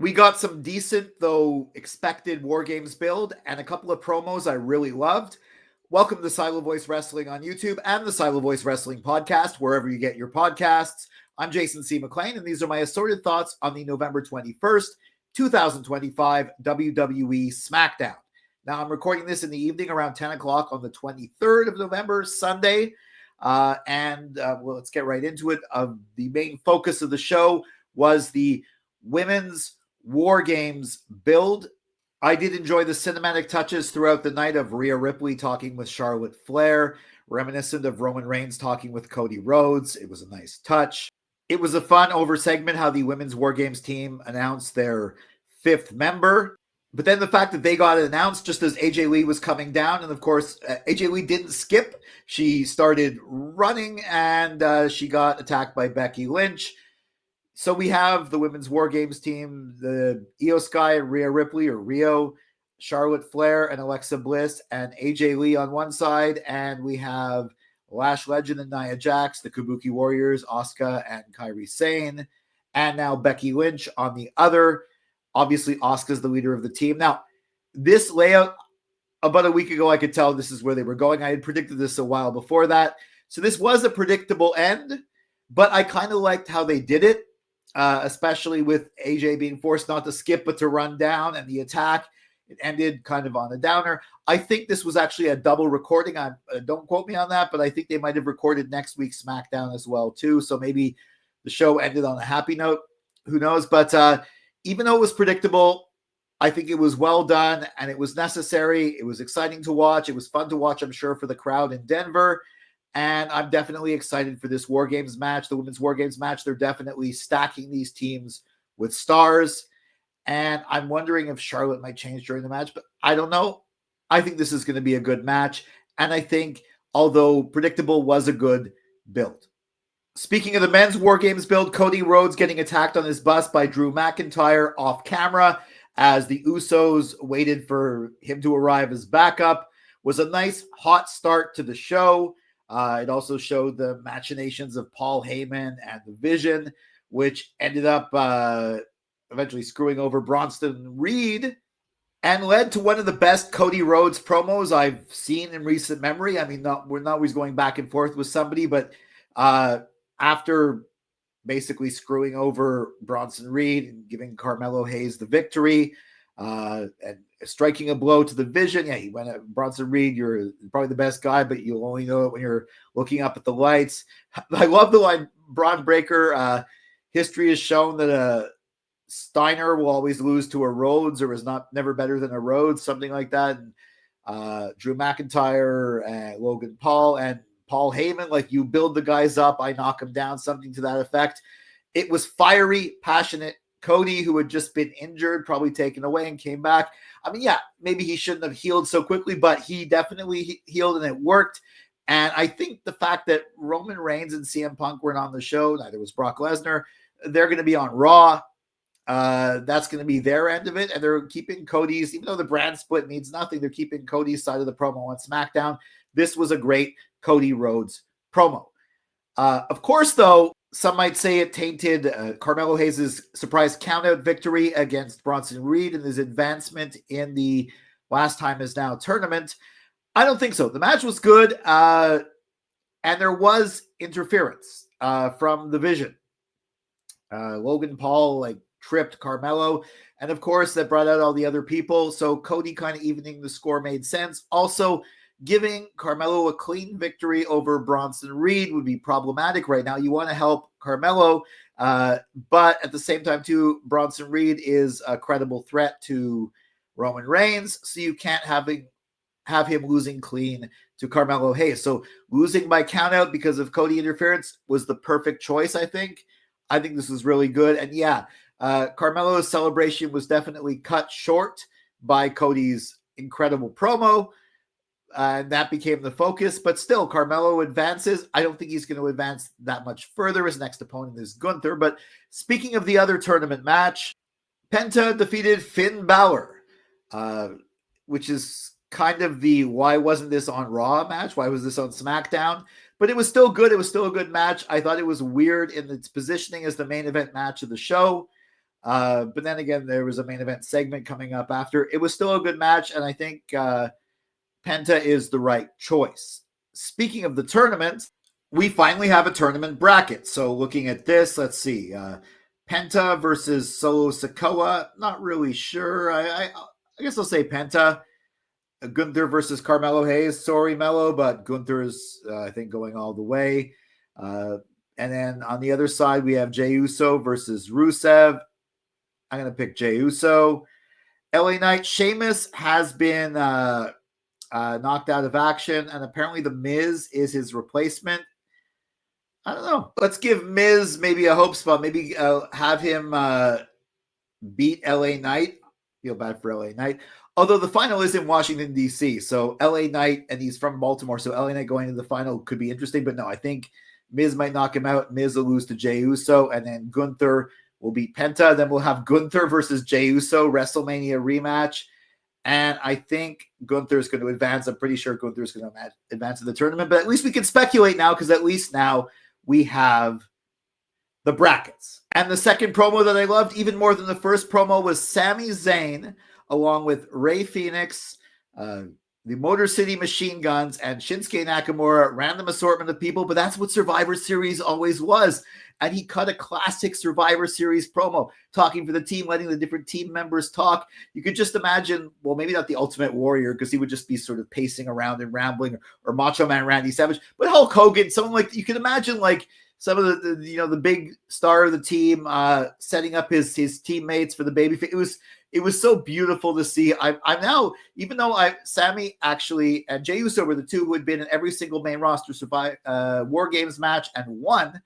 We got some decent, though expected WarGames build and a couple of promos I really loved. Welcome to Silo Voice Wrestling on YouTube and the Silo Voice Wrestling podcast, wherever you get your podcasts. I'm Jason C. McLean, and these are my assorted thoughts on the November 21st, 2025 WWE Smackdown. Now, I'm recording this in the evening around 10 o'clock on the 23rd of November, Sunday. Well, let's get right into it. The main focus of the show was the women's WarGames build. I did enjoy the cinematic touches throughout the night of Rhea Ripley talking with Charlotte Flair, reminiscent of Roman Reigns talking with Cody Rhodes. It was a nice touch. It was a fun over segment how the women's WarGames team announced their fifth member. But then the fact that they got it announced just as AJ Lee was coming down. And of course, AJ Lee didn't skip. She started running and she got attacked by Becky Lynch. So we have the women's WarGames team, the Io Sky and Rhea Ripley, or Rio, Charlotte Flair and Alexa Bliss, and AJ Lee on one side. And we have Lash Legend and Nia Jax, the Kabuki Warriors, Asuka and Kairi Sane, and now Becky Lynch on the other. Obviously, Asuka's the leader of the team. Now, this layout, about a week ago, I could tell this is where they were going. I had predicted this a while before that. So this was a predictable end, but I kind of liked how they did it, especially with AJ being forced not to skip, but to run down, and the attack. It ended kind of on a downer. I think this was actually a double recording. Don't quote me on that, but I think they might have recorded next week's SmackDown as well, too. So maybe the show ended on a happy note. Who knows? But even though it was predictable, I think it was well done and it was necessary. It was exciting to watch. It was fun to watch, I'm sure, for the crowd in Denver. And I'm definitely excited for this WarGames match, the women's WarGames match. They're definitely stacking these teams with stars. And I'm wondering if Charlotte might change during the match, but I don't know. I think this is going to be a good match. And I think, although predictable, was a good build. Speaking of the men's WarGames build, Cody Rhodes getting attacked on his bus by Drew McIntyre off camera as the Usos waited for him to arrive as backup was a nice hot start to the show. It also showed the machinations of Paul Heyman and the Vision, which ended up eventually screwing over Bronson Reed and led to one of the best Cody Rhodes promos I've seen in recent memory. I mean, we're not always going back and forth with somebody, but after basically screwing over Bronson Reed and giving Carmelo Hayes the victory and striking a blow to the Vision. Yeah, he went at Bronson Reed. You're probably the best guy, but you'll only know it when you're looking up at the lights. I love the line, Braun Breaker. History has shown that a Steiner will always lose to a Rhodes or is never better than a Rhodes, something like that. And Drew McIntyre and Logan Paul and Paul Heyman, like, you build the guys up, I knock them down, something to that effect. It was fiery, passionate Cody, who had just been injured, probably taken away and came back. I mean, yeah, maybe he shouldn't have healed so quickly, but he definitely healed and it worked. And I think the fact that Roman Reigns and CM Punk weren't on the show, neither was Brock Lesnar, they're going to be on Raw. That's going to be their end of it. And they're keeping Cody's, even though the brand split means nothing, they're keeping Cody's side of the promo on SmackDown. This was a great Cody Rhodes promo. Of course, though, some might say it tainted Carmelo Hayes' surprise countout victory against Bronson Reed and his advancement in the Last Time Is Now tournament. I don't think so. The match was good, and there was interference from the Vision. Logan Paul tripped Carmelo, and of course that brought out all the other people. So Cody kind of evening the score made sense. Also, giving Carmelo a clean victory over Bronson Reed would be problematic right now. You want to help Carmelo, but at the same time, too, Bronson Reed is a credible threat to Roman Reigns, so you can't have him losing clean to Carmelo Hayes. So losing by countout because of Cody interference was the perfect choice, I think. I think this was really good. And yeah, Carmelo's celebration was definitely cut short by Cody's incredible promo. And that became the focus, but still Carmelo advances. I don't think he's going to advance that much further. His next opponent is Gunther. But speaking of the other tournament match, Penta defeated Finn Balor, which is kind of the why wasn't this on Raw match? Why was this on SmackDown? But it was still good. It was still a good match. I thought it was weird in its positioning as the main event match of the show. But then again, there was a main event segment coming up after. It was still a good match, and I think Penta is the right choice. Speaking of the tournament, we finally have a tournament bracket. So looking at this, let's see. Penta versus Solo Sikoa. Not really sure. I guess I'll say Penta. Gunther versus Carmelo Hayes. Sorry, Melo, but Gunther's, I think, going all the way. And then on the other side, we have Jey Uso versus Rusev. I'm going to pick Jey Uso. LA Knight, Sheamus has been knocked out of action, and apparently The Miz is his replacement. I don't know. Let's give Miz maybe a hope spot. Maybe have him beat LA Knight. Feel bad for LA Knight. Although the final is in Washington, D.C., so LA Knight, and he's from Baltimore, so LA Knight going to the final could be interesting. But no, I think Miz might knock him out. Miz will lose to Jey Uso, and then Gunther will beat Penta. Then we'll have Gunther versus Jey Uso, WrestleMania rematch. And I think Gunther is going to advance. I'm pretty sure Gunther is going to advance to the tournament. But at least we can speculate now, because at least now we have the brackets. And the second promo that I loved, even more than the first promo, was Sami Zayn, along with Rey Fenix, the Motor City Machine Guns, and Shinsuke Nakamura. Random assortment of people, but that's what Survivor Series always was. And he cut a classic Survivor Series promo, talking for the team, letting the different team members talk. You could just imagine, well, maybe not the Ultimate Warrior, because he would just be sort of pacing around and rambling, or Macho Man Randy Savage, but Hulk Hogan, someone like, you can imagine like some of the big star of the team setting up his teammates for the babyface. It was so beautiful to see. I'm now, even though Sami actually and Jey Uso were the two who had been in every single main roster WarGames match and won.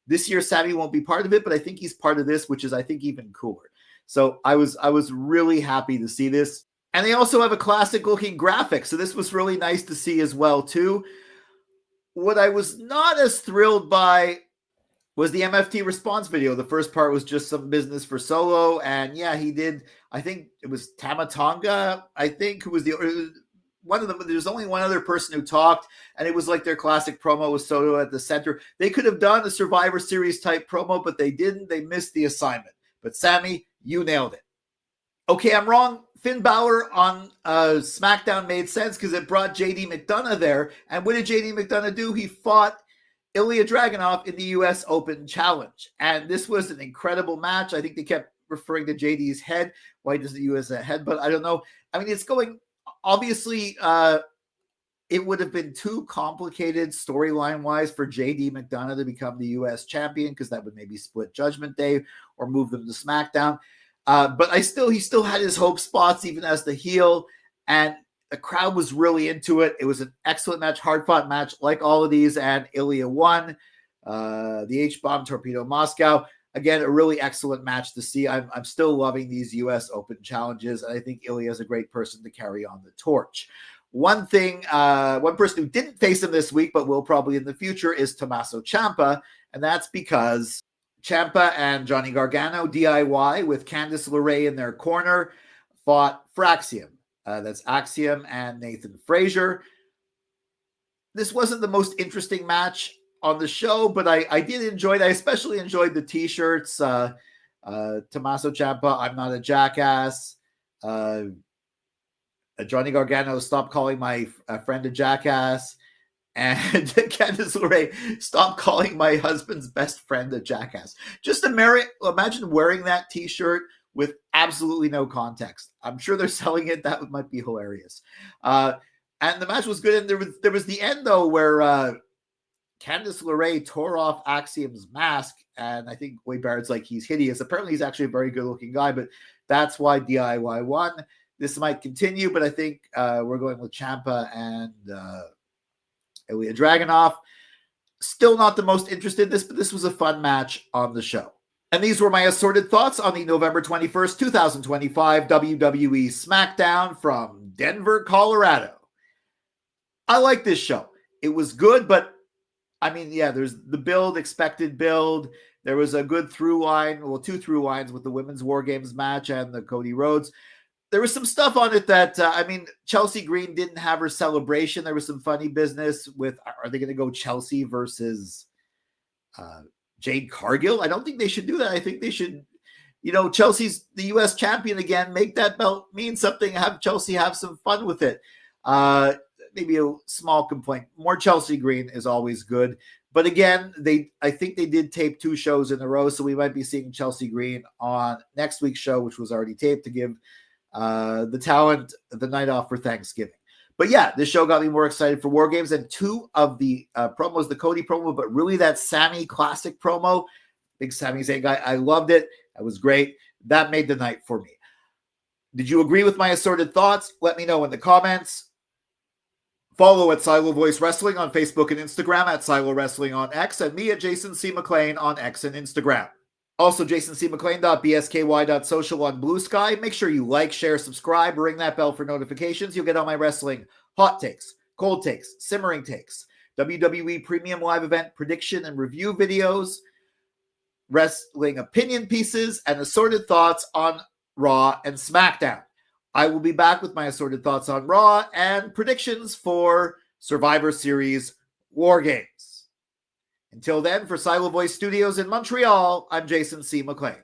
This year, Sami won't be part of it, but I think he's part of this, which is, I think, even cooler. So I was really happy to see this. And they also have a classic-looking graphic, so this was really nice to see as well, too. What I was not as thrilled by was the MFT response video. The first part was just some business for Solo, and yeah, he did, I think it was Tama Tonga, I think, who was one of them. There's only one other person who talked, and it was like their classic promo with Soto at the center. They could have done a Survivor Series type promo, but they didn't. They missed the assignment. But Sami, you nailed it. Okay, I'm wrong. Finn Balor on SmackDown made sense because it brought JD McDonough there. And what did JD McDonough do? He fought Ilya Dragunov in the U.S. Open Challenge. And this was an incredible match. I think they kept referring to JD's head. Why does the U.S. a head? But I don't know. I mean, it's going... Obviously, it would have been too complicated storyline-wise for JD McDonough to become the U.S. champion, because that would maybe split Judgment Day or move them to SmackDown. But he still had his hope spots even as the heel, and the crowd was really into it. It was an excellent match, hard-fought match like all of these, and Ilya won. The H-Bomb Torpedo Moscow. Again, a really excellent match to see. I'm still loving these U.S. Open challenges, and I think Ilya is a great person to carry on the torch. One person who didn't face him this week, but will probably in the future, is Tommaso Ciampa, and that's because Ciampa and Johnny Gargano, DIY, with Candice LeRae in their corner, fought Fraxium. That's Axiom and Nathan Frazier. This wasn't the most interesting match on the show, but I did enjoy it. I especially enjoyed the t-shirts. Tommaso Ciampa, I'm not a jackass. Johnny Gargano, stop calling my friend a jackass. And Candice LeRae, stop calling my husband's best friend a jackass. Just imagine wearing that t-shirt with absolutely no context. I'm sure they're selling it. That might be hilarious. And the match was good. And there was the end, though, where Candice LeRae tore off Axiom's mask, and I think Wade Barrett's like, he's hideous. Apparently, he's actually a very good-looking guy, but that's why DIY won. This might continue, but I think we're going with Ciampa and Ilya Dragunov. Still not the most interested in this, but this was a fun match on the show. And these were my assorted thoughts on the November 21st, 2025 WWE Smackdown from Denver, Colorado. I like this show. It was good, but I mean, yeah, there's the expected build. There was a good through line, well, two through lines with the women's WarGames match and the Cody Rhodes. There was some stuff on it that, Chelsea Green didn't have her celebration. There was some funny business with, are they going to go Chelsea versus Jade Cargill? I don't think they should do that. I think they should Chelsea's the U.S. champion again. Make that belt mean something. Have Chelsea have some fun with it. Maybe a small complaint. More Chelsea green is always good. But again, I think they did tape 2 shows in a row, so we might be seeing Chelsea green on next week's show, which was already taped, to give the talent the night off for Thanksgiving. But yeah, this show got me more excited for WarGames, and 2 of the promos, the Cody promo, but really that Sammy Classic promo. Big Sami Zayn guy. I loved it. That was great. That made the night for me. Did you agree with my assorted thoughts? Let me know in the comments. Follow at Silo Voice Wrestling on Facebook and Instagram, at Silo Wrestling on X, and me at Jason C. McLean on X and Instagram. Also, jasoncmclean.bsky.social on Bluesky. Make sure you like, share, subscribe, ring that bell for notifications. You'll get all my wrestling hot takes, cold takes, simmering takes, WWE Premium Live Event prediction and review videos, wrestling opinion pieces, and assorted thoughts on Raw and Smackdown. I will be back with my assorted thoughts on Raw and predictions for Survivor Series WarGames. Until then, for Silo Voice Studios in Montreal, I'm Jason C. McLean.